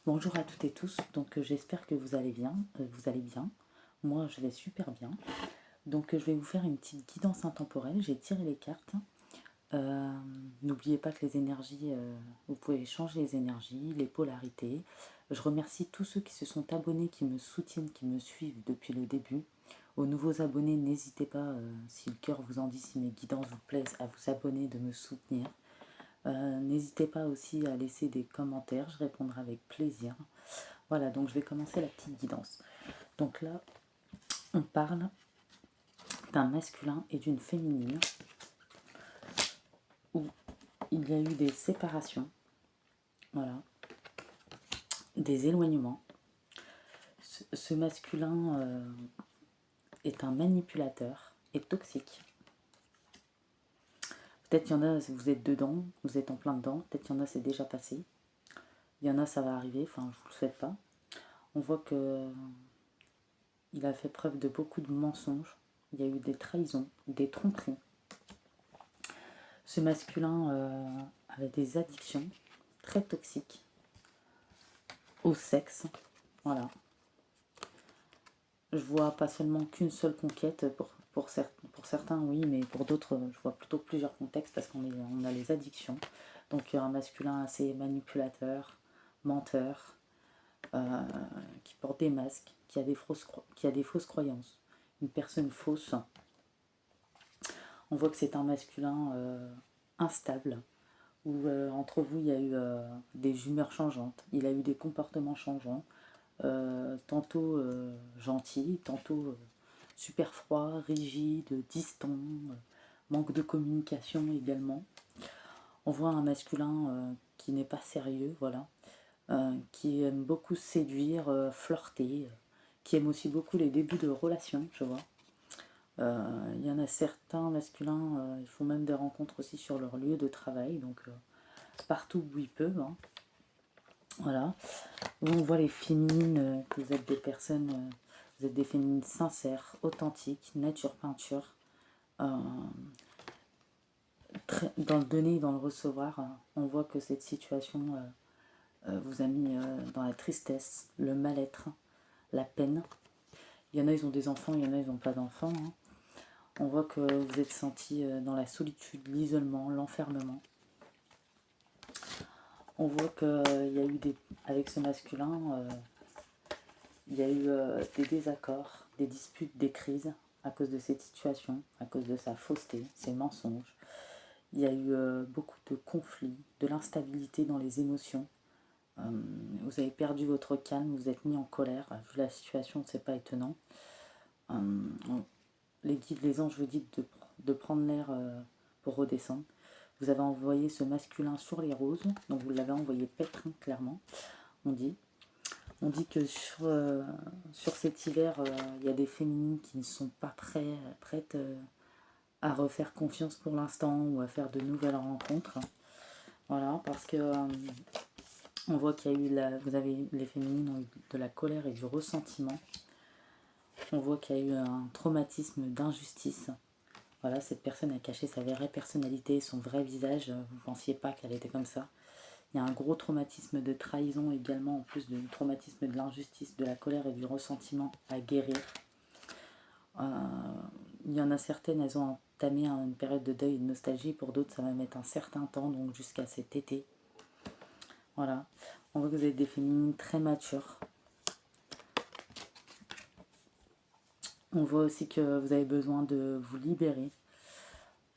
Bonjour à toutes et tous, donc j'espère que vous allez bien, Moi je vais super bien. Donc je vais vous faire une petite guidance intemporelle, j'ai tiré les cartes. Euh, N'oubliez pas que les énergies, vous pouvez changer les énergies, les polarités. Je remercie tous ceux qui se sont abonnés, qui me soutiennent, qui me suivent depuis le début. Aux nouveaux abonnés, n'hésitez pas, si le cœur vous en dit, si mes guidances vous plaisent, à vous abonner, de me soutenir. N'hésitez pas aussi à laisser des commentaires, je répondrai avec plaisir. Voilà, donc je vais commencer la petite guidance. Donc là, on parle d'un masculin et d'une féminine où il y a eu des séparations, voilà, des éloignements. Ce masculin est un manipulateur et toxique. Peut-être il y en a, vous êtes dedans, vous êtes en plein dedans, peut-être il y en a, c'est déjà passé. Il y en a, ça va arriver, enfin, je vous le souhaite pas. On voit que il a fait preuve de beaucoup de mensonges. Il y a eu des trahisons, des tromperies. Ce masculin avait des addictions très toxiques au sexe. Voilà. Je vois pas seulement qu'une seule conquête pour certains, oui, mais pour d'autres, je vois plutôt plusieurs contextes parce on a les addictions. Donc un masculin assez manipulateur, menteur, qui porte des masques, qui a des fausses croyances. Une personne fausse. On voit que c'est un masculin instable, où entre vous il y a eu des humeurs changeantes, il a eu des comportements changeants, tantôt gentil, tantôt super froid, rigide, distant, manque de communication également. On voit un masculin qui n'est pas sérieux, voilà, qui aime beaucoup séduire, flirter, qui aime aussi beaucoup les débuts de relations, je vois. Il y en a certains masculins, ils font même des rencontres aussi sur leur lieu de travail, donc partout où ils peuvent. Hein. Voilà. Où on voit les féminines, que vous êtes des personnes, vous êtes des féminines sincères, authentiques, nature peinture. Dans le donner et dans le recevoir, on voit que cette situation vous a mis dans la tristesse, le mal-être, la peine. Il y en a, ils ont des enfants, il y en a, ils n'ont pas d'enfants. Hein. On voit que vous êtes senti dans la solitude, l'isolement, l'enfermement. On voit qu'il y a eu avec ce masculin, il y a eu des désaccords, des disputes, des crises à cause de cette situation, à cause de sa fausseté, ses mensonges. Il y a eu beaucoup de conflits, de l'instabilité dans les émotions. Vous avez perdu votre calme, vous êtes mis en colère. Vu la situation, c'est pas étonnant. Les guides, les anges vous disent de prendre l'air pour redescendre. Vous avez envoyé ce masculin sur les roses, donc vous l'avez envoyé paître, clairement, on dit. On dit que sur cet hiver, il y a des féminines qui ne sont pas prêtes à refaire confiance pour l'instant ou à faire de nouvelles rencontres. Voilà, parce que on voit qu'il y a eu les féminines ont eu de la colère et du ressentiment. On voit qu'il y a eu un traumatisme d'injustice. Voilà, cette personne a caché sa vraie personnalité, son vrai visage. Vous ne pensiez pas qu'elle était comme ça. Il y a un gros traumatisme de trahison également, en plus du traumatisme de l'injustice, de la colère et du ressentiment à guérir. Il y en a certaines, elles ont entamé une période de deuil et de nostalgie. Pour d'autres, ça va mettre un certain temps, donc jusqu'à cet été. Voilà. On voit que vous êtes des féminines très matures. On voit aussi que vous avez besoin de vous libérer.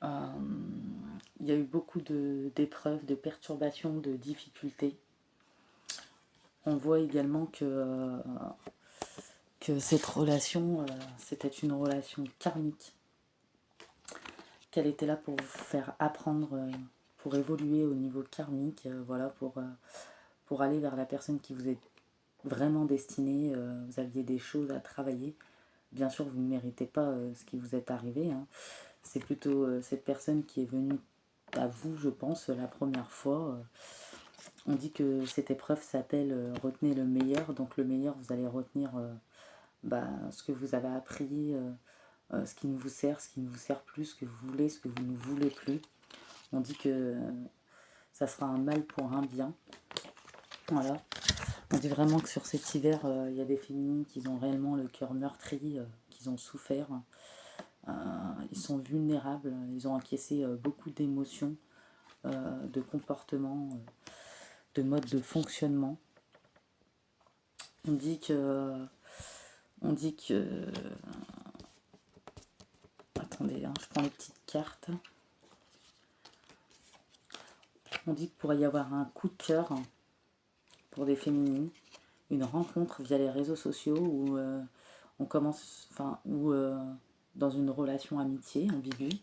Il y a eu beaucoup d'épreuves, de perturbations, de difficultés. On voit également que cette relation, c'était une relation karmique. Qu'elle était là pour vous faire apprendre, pour évoluer au niveau karmique, voilà, pour aller vers la personne qui vous est vraiment destinée. Vous aviez des choses à travailler. Bien sûr, vous ne méritez pas ce qui vous est arrivé. Hein. C'est plutôt cette personne qui est venue à vous, je pense, la première fois. On dit que cette épreuve s'appelle retenez le meilleur. Donc le meilleur, vous allez retenir ce que vous avez appris, ce qui vous sert, ce qui ne vous sert plus, ce que vous voulez, ce que vous ne voulez plus. On dit que ça sera un mal pour un bien. Voilà. On dit vraiment que sur cet hiver, il y a des féminines qui ont réellement le cœur meurtri, qui ont souffert. Ils sont vulnérables, ils ont encaissé beaucoup d'émotions, de comportements, de modes de fonctionnement. On dit que... On dit que... Attendez, hein, je prends les petites cartes. On dit qu'il pourrait y avoir un coup de cœur pour des féminines, une rencontre via les réseaux sociaux où on commence, dans une relation amitié ambiguë,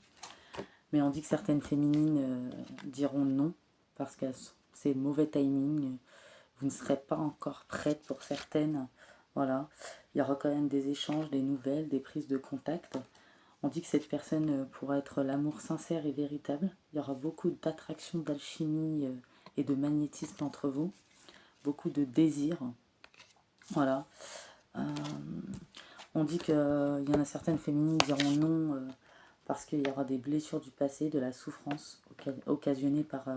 mais on dit que certaines féminines diront non parce que c'est mauvais timing, vous ne serez pas encore prête pour certaines, voilà, il y aura quand même des échanges, des nouvelles, des prises de contact. On dit que cette personne pourra être l'amour sincère et véritable, il y aura beaucoup d'attraction, d'alchimie et de magnétisme entre vous, beaucoup de désir, voilà. On dit qu'il y en a certaines féminines qui diront non parce qu'il y aura des blessures du passé, de la souffrance occasionnée par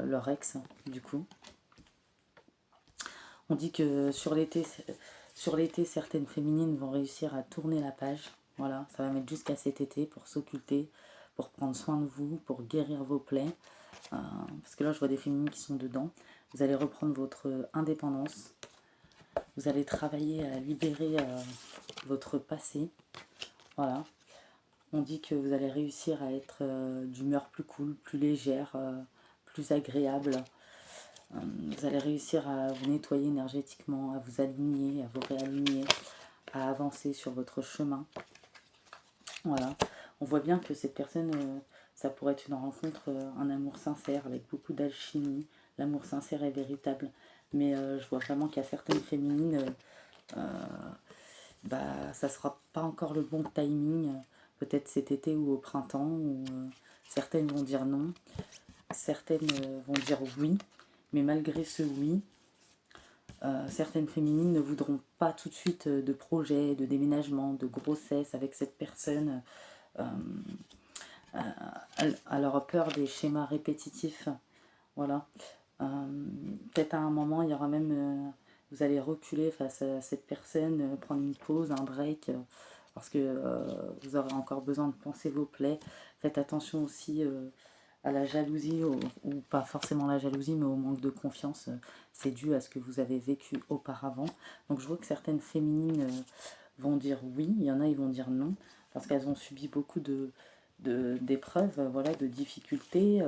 leur ex, du coup. On dit que sur l'été, certaines féminines vont réussir à tourner la page. Voilà, ça va mettre jusqu'à cet été pour s'occulter, pour prendre soin de vous, pour guérir vos plaies. Parce que là, je vois des féminines qui sont dedans. Vous allez reprendre votre indépendance. Vous allez travailler à libérer votre passé. Voilà. On dit que vous allez réussir à être d'humeur plus cool, plus légère, plus agréable. Vous allez réussir à vous nettoyer énergétiquement, à vous aligner, à vous réaligner, à avancer sur votre chemin. Voilà. On voit bien que cette personne, ça pourrait être une rencontre, un amour sincère avec beaucoup d'alchimie. L'amour sincère et véritable. Mais je vois vraiment qu'il y a certaines féminines, ça sera pas encore le bon timing. Peut-être cet été ou au printemps. Où, certaines vont dire non. Certaines vont dire oui. Mais malgré ce oui, certaines féminines ne voudront pas tout de suite de projet, de déménagement, de grossesse avec cette personne. Elle aura peur des schémas répétitifs. Voilà. Peut-être à un moment, il y aura même... vous allez reculer face à cette personne, prendre une pause, un break, parce que vous aurez encore besoin de penser vos plaies. Faites attention aussi à la jalousie, ou pas forcément la jalousie, mais au manque de confiance. C'est dû à ce que vous avez vécu auparavant. Donc je vois que certaines féminines vont dire oui, il y en a, ils vont dire non, parce qu'elles ont subi beaucoup d'épreuves, voilà, de difficultés.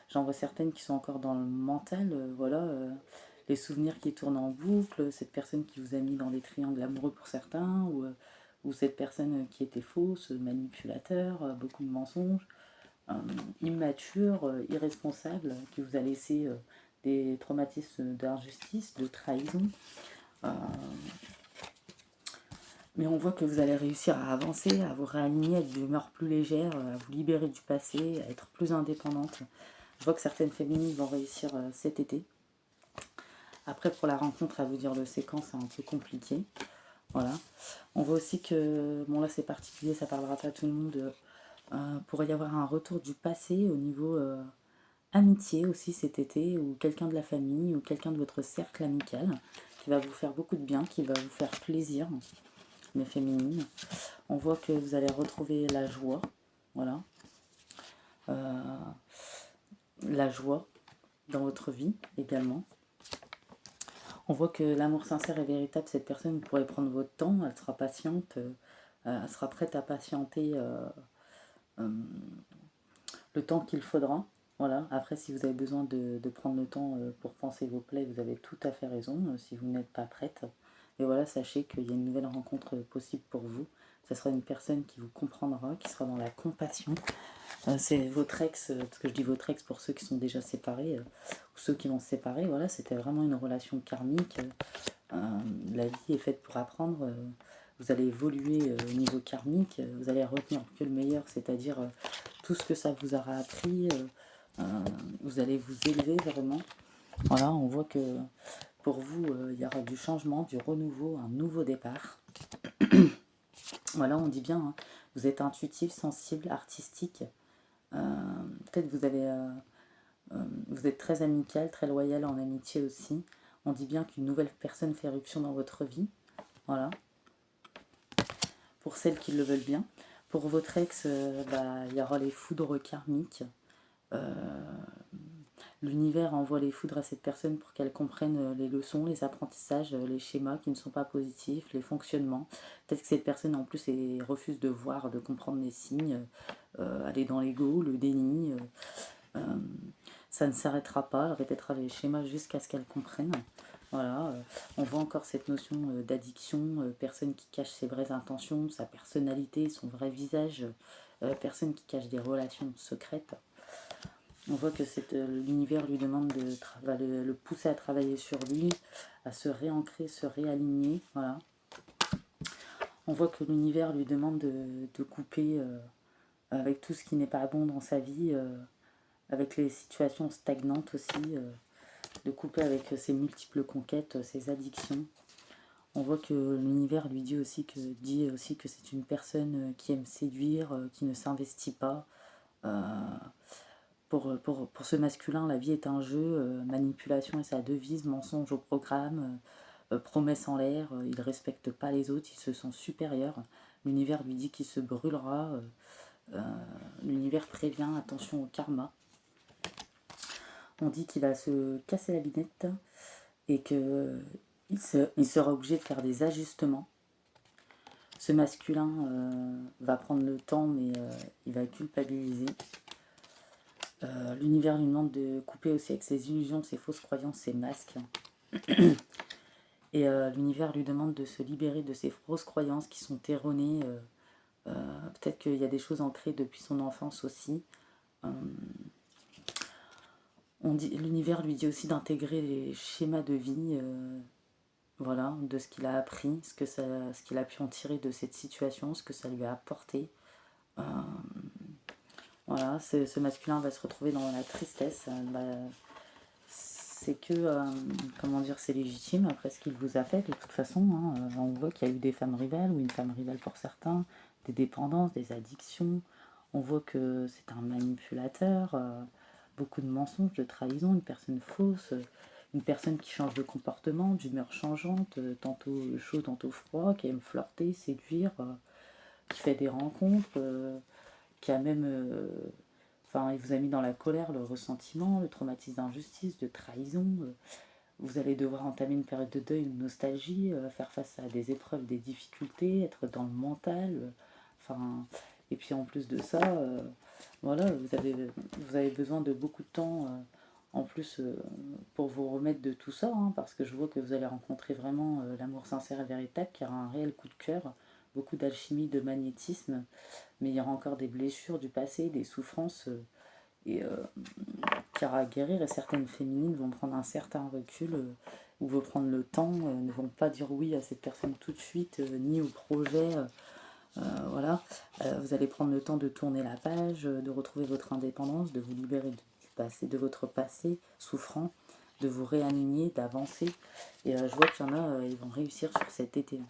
J'en vois certaines qui sont encore dans le mental, voilà, les souvenirs qui tournent en boucle, cette personne qui vous a mis dans des triangles amoureux pour certains, ou cette personne qui était fausse, manipulateur, beaucoup de mensonges, immature, irresponsable, qui vous a laissé des traumatismes d'injustice, de trahison. Mais on voit que vous allez réussir à avancer, à vous réaligner, à être d'humeur plus légère, à vous libérer du passé, à être plus indépendante. Je vois que certaines féminines vont réussir cet été. Après, pour la rencontre, à vous dire de séquence, c'est un peu compliqué. Voilà. On voit aussi que, bon là c'est particulier, ça parlera pas à tout le monde, pourrait y avoir un retour du passé au niveau amitié aussi cet été, ou quelqu'un de la famille, ou quelqu'un de votre cercle amical, qui va vous faire beaucoup de bien, qui va vous faire plaisir, mais féminine. On voit que vous allez retrouver la joie, voilà. La joie dans votre vie également. On voit que l'amour sincère et véritable, cette personne, vous pourrez prendre votre temps, elle sera patiente, elle sera prête à patienter le temps qu'il faudra. Voilà. Après, si vous avez besoin de prendre le temps pour penser vos plaies, vous avez tout à fait raison, si vous n'êtes pas prête. Et voilà, sachez qu'il y a une nouvelle rencontre possible pour vous. Ce sera une personne qui vous comprendra, qui sera dans la compassion. C'est votre ex, parce que je dis votre ex pour ceux qui sont déjà séparés, ou ceux qui vont se séparer. Voilà, c'était vraiment une relation karmique. La vie est faite pour apprendre. Vous allez évoluer au niveau karmique. Vous allez retenir que le meilleur, c'est-à-dire tout ce que ça vous aura appris. Vous allez vous élever vraiment. Voilà, on voit que pour vous, il y aura du changement, du renouveau, un nouveau départ. Voilà, on dit bien, hein, vous êtes intuitif, sensible, artistique. Peut-être vous êtes très amical, très loyal en amitié aussi. On dit bien qu'une nouvelle personne fait éruption dans votre vie. Voilà. Pour celles qui le veulent bien. Pour votre ex, il y aura les foudres karmiques. L'univers envoie les foudres à cette personne pour qu'elle comprenne les leçons, les apprentissages, les schémas qui ne sont pas positifs, les fonctionnements. Peut-être que cette personne en plus refuse de voir, de comprendre les signes, elle est dans l'ego, le déni. Ça ne s'arrêtera pas, elle répétera les schémas jusqu'à ce qu'elle comprenne. Voilà, on voit encore cette notion d'addiction, personne qui cache ses vraies intentions, sa personnalité, son vrai visage, personne qui cache des relations secrètes. On voit que l'univers lui demande de le pousser à travailler sur lui, à se réancrer, se réaligner. Voilà. On voit que l'univers lui demande de couper avec tout ce qui n'est pas bon dans sa vie, avec les situations stagnantes aussi, de couper avec ses multiples conquêtes, ses addictions. On voit que l'univers lui dit aussi que c'est une personne qui aime séduire, qui ne s'investit pas. Pour ce masculin, la vie est un jeu, manipulation est sa devise, mensonge au programme, promesse en l'air, il ne respecte pas les autres, il se sent supérieur. L'univers lui dit qu'il se brûlera, l'univers prévient, attention au karma. On dit qu'il va se casser la binette et qu'il sera obligé de faire des ajustements. Ce masculin va prendre le temps, mais il va culpabiliser. L'univers lui demande de couper aussi avec ses illusions, ses fausses croyances, ses masques. Et l'univers lui demande de se libérer de ses fausses croyances qui sont erronées. Peut-être qu'il y a des choses ancrées depuis son enfance aussi. L'univers lui dit aussi d'intégrer les schémas de vie, voilà, de ce qu'il a appris, ce qu'il a pu en tirer de cette situation, ce que ça lui a apporté. Voilà, ce masculin va se retrouver dans la tristesse. C'est que, comment dire, c'est légitime après ce qu'il vous a fait de toute façon. Hein. On voit qu'il y a eu des femmes rivales ou une femme rivale pour certains, des dépendances, des addictions. On voit que c'est un manipulateur, beaucoup de mensonges, de trahison, une personne fausse, une personne qui change de comportement, d'humeur changeante, tantôt chaud, tantôt froid, qui aime flirter, séduire, qui fait des rencontres, qui a même... il vous a mis dans la colère, le ressentiment, le traumatisme d'injustice, de trahison. Vous allez devoir entamer une période de deuil, une nostalgie, faire face à des épreuves, des difficultés, être dans le mental. Et puis en plus de ça, voilà, vous avez besoin de beaucoup de temps en plus pour vous remettre de tout ça, hein, parce que je vois que vous allez rencontrer vraiment l'amour sincère et véritable, qui aura un réel coup de cœur, beaucoup d'alchimie, de magnétisme, mais il y aura encore des blessures du passé, des souffrances qui aura à guérir, et certaines féminines vont prendre un certain recul ou vont prendre le temps, ne vont pas dire oui à cette personne tout de suite, ni au projet. Voilà, vous allez prendre le temps de tourner la page, de retrouver votre indépendance, de vous libérer du passé, de votre passé souffrant, de vous réaligner, d'avancer. Et je vois qu'il y en a, ils vont réussir sur cet été.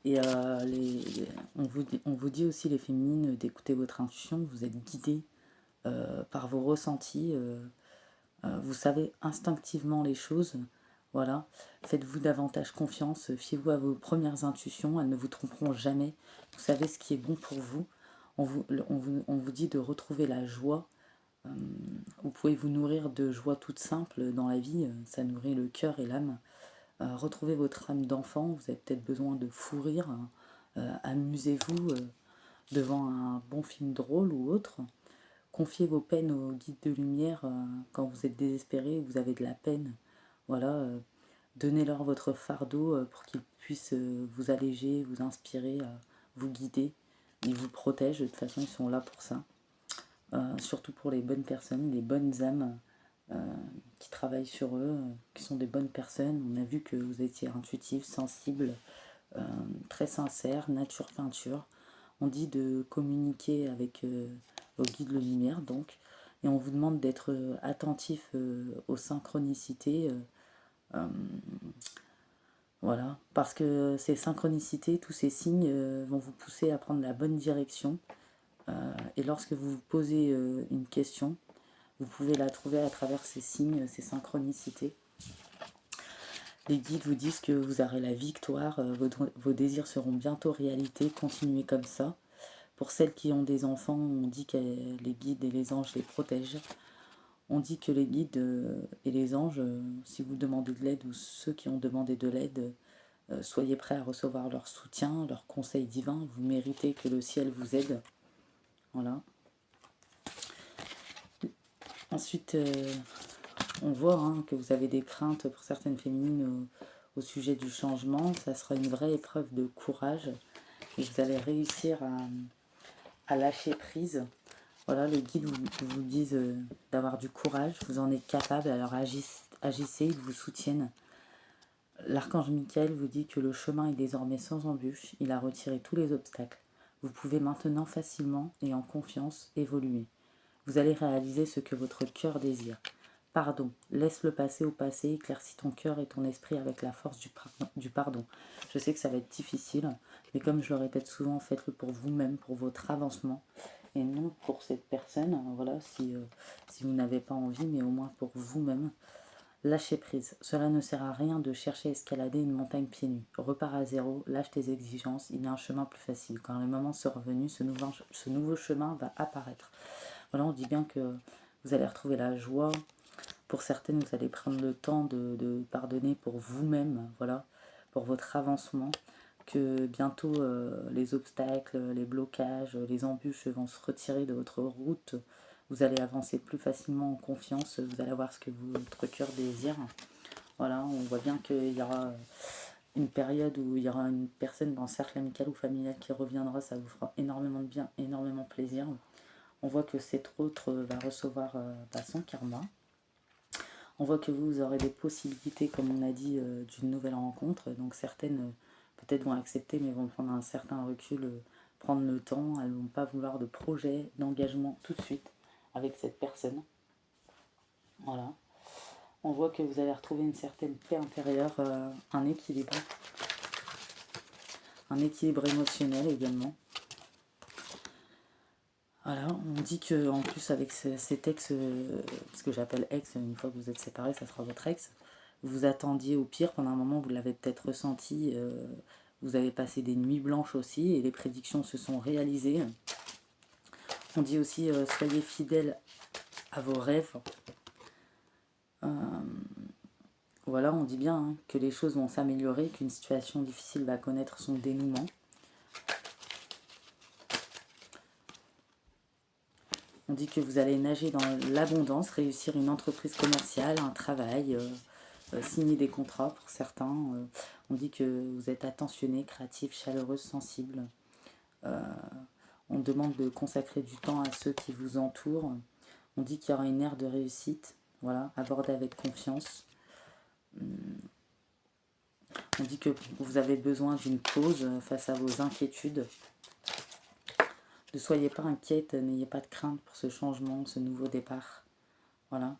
Et on vous dit aussi, les féminines, d'écouter votre intuition, vous êtes guidées par vos ressentis, vous savez instinctivement les choses. Voilà, faites-vous davantage confiance, fiez-vous à vos premières intuitions, elles ne vous tromperont jamais. Vous savez ce qui est bon pour vous. On vous dit de retrouver la joie. Vous pouvez vous nourrir de joie toute simple dans la vie, ça nourrit le cœur et l'âme. Retrouvez votre âme d'enfant, vous avez peut-être besoin de fou rire, amusez-vous devant un bon film drôle ou autre. Confiez vos peines aux guides de lumière quand vous êtes désespéré, vous avez de la peine. Voilà, donnez-leur votre fardeau pour qu'ils puissent vous alléger, vous inspirer, vous guider. Ils vous protègent, de toute façon ils sont là pour ça. Surtout pour les bonnes personnes, les bonnes âmes qui travaillent sur eux, qui sont des bonnes personnes. On a vu que vous étiez intuitif, sensible, très sincère, nature peinture. On dit de communiquer avec vos guides de lumière, donc, et on vous demande d'être attentif aux synchronicités. Voilà, parce que ces synchronicités, tous ces signes vont vous pousser à prendre la bonne direction. Et lorsque vous vous posez une question, vous pouvez la trouver à travers ces signes, ces synchronicités. Les guides vous disent que vous aurez la victoire, vos désirs seront bientôt réalité, continuez comme ça. Pour celles qui ont des enfants, on dit que les guides et les anges les protègent. On dit que les guides et les anges, si vous demandez de l'aide ou ceux qui ont demandé de l'aide, soyez prêts à recevoir leur soutien, leur conseil divin. Vous méritez que le ciel vous aide. Voilà. Ensuite, on voit que vous avez des craintes pour certaines féminines au sujet du changement. Ça sera une vraie épreuve de courage et vous allez réussir à lâcher prise. Voilà, les guides vous disent d'avoir du courage, vous en êtes capable, alors agissez, ils vous soutiennent. L'archange Michael vous dit que le chemin est désormais sans embûche, il a retiré tous les obstacles. Vous pouvez maintenant facilement et en confiance évoluer. Vous allez réaliser ce que votre cœur désire. Pardon, laisse le passé au passé, éclaircis ton cœur et ton esprit avec la force du pardon. Je sais que ça va être difficile, mais comme je le répète souvent, faites-le pour vous-même, pour votre avancement, et non pour cette personne. Voilà, si vous n'avez pas envie, mais au moins pour vous-même. Lâchez prise. Cela ne sert à rien de chercher à escalader une montagne pieds nus. Repars à zéro, lâche tes exigences, il y a un chemin plus facile. Quand le moment sera venu, ce nouveau chemin va apparaître. Voilà, on dit bien que vous allez retrouver la joie. Pour certaines, vous allez prendre le temps de pardonner pour vous-même, voilà, pour votre avancement. Que bientôt les obstacles, les blocages, les embûches vont se retirer de votre route. Vous allez avancer plus facilement en confiance. Vous allez avoir ce que votre cœur désire. Voilà, on voit bien qu'il y aura une période où il y aura une personne dans le cercle amical ou familial qui reviendra. Ça vous fera énormément de bien, énormément de plaisir. On voit que cet autre va recevoir son karma. On voit que vous aurez des possibilités, comme on a dit, d'une nouvelle rencontre. Donc certaines peut-être vont accepter, mais vont prendre un certain recul, prendre le temps. Elles ne vont pas vouloir de projet, d'engagement tout de suite avec cette personne. Voilà. On voit que vous allez retrouver une certaine paix intérieure, un équilibre émotionnel également. Voilà, on dit que en plus avec cet ex, ce que j'appelle ex, une fois que vous êtes séparés, ça sera votre ex, vous attendiez au pire, pendant un moment vous l'avez peut-être ressenti, vous avez passé des nuits blanches aussi et les prédictions se sont réalisées. On dit aussi soyez fidèles à vos rêves. Voilà, on dit bien que les choses vont s'améliorer, qu'une situation difficile va connaître son dénouement. On dit que vous allez nager dans l'abondance, réussir une entreprise commerciale, un travail, signer des contrats pour certains. On dit que vous êtes attentionné, créatif, chaleureuse, sensible. On demande de consacrer du temps à ceux qui vous entourent. On dit qu'il y aura une ère de réussite, voilà, abordée avec confiance. On dit que vous avez besoin d'une pause face à vos inquiétudes. Ne soyez pas inquiète, n'ayez pas de crainte pour ce changement, ce nouveau départ. Voilà.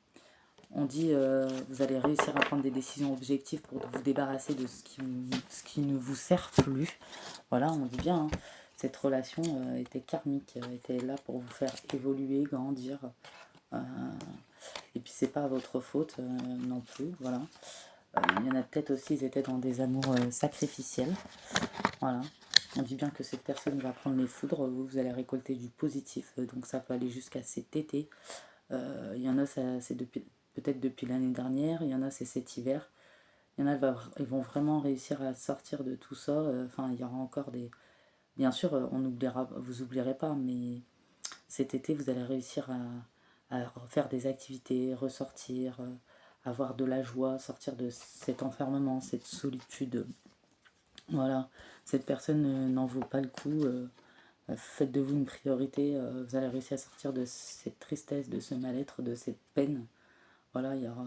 On dit vous allez réussir à prendre des décisions objectives pour vous débarrasser de ce qui ne vous sert plus. Voilà, on dit bien, cette relation était karmique, était là pour vous faire évoluer, grandir. Et puis c'est pas votre faute non plus. Voilà. Il y en a peut-être aussi, ils étaient dans des amours sacrificiels. Voilà. On dit bien que cette personne va prendre les foudres, vous allez récolter du positif, donc ça peut aller jusqu'à cet été. Il y en a, c'est peut-être depuis l'année dernière, il y en a, c'est cet hiver. Il y en a, ils vont vraiment réussir à sortir de tout ça. Enfin, il y aura encore des... Bien sûr, vous oublierez pas, mais cet été, vous allez réussir à faire des activités, ressortir, avoir de la joie, sortir de cet enfermement, cette solitude. Voilà, cette personne n'en vaut pas le coup. Faites de vous une priorité. Vous allez réussir à sortir de cette tristesse, de ce mal-être, de cette peine. Voilà, il y aura...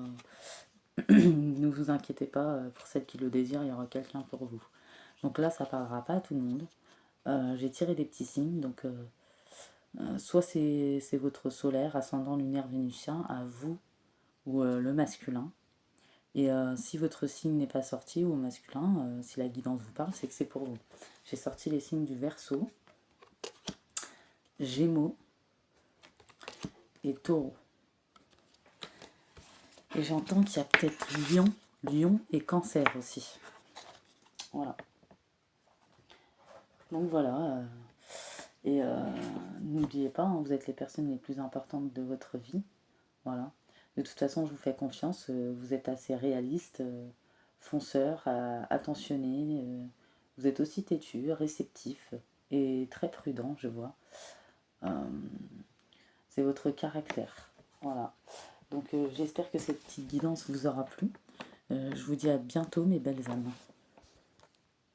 ne vous inquiétez pas, pour celles qui le désirent, il y aura quelqu'un pour vous. Donc là, ça parlera pas à tout le monde. J'ai tiré des petits signes. Donc, soit c'est votre solaire, ascendant lunaire vénusien, à vous, ou le masculin. Et si votre signe n'est pas sorti, ou masculin, si la guidance vous parle, c'est que c'est pour vous. J'ai sorti les signes du Verseau, Gémeaux et Taureau. Et j'entends qu'il y a peut-être Lion Lion et Cancer aussi. Voilà. Donc voilà. Et n'oubliez pas, hein, vous êtes les personnes les plus importantes de votre vie. Voilà. De toute façon, je vous fais confiance. Vous êtes assez réaliste, fonceur, attentionné. Vous êtes aussi têtu, réceptif et très prudent, je vois. Euh, c'est votre caractère. Voilà. Donc j'espère que cette petite guidance vous aura plu. Je vous dis à bientôt, mes belles âmes.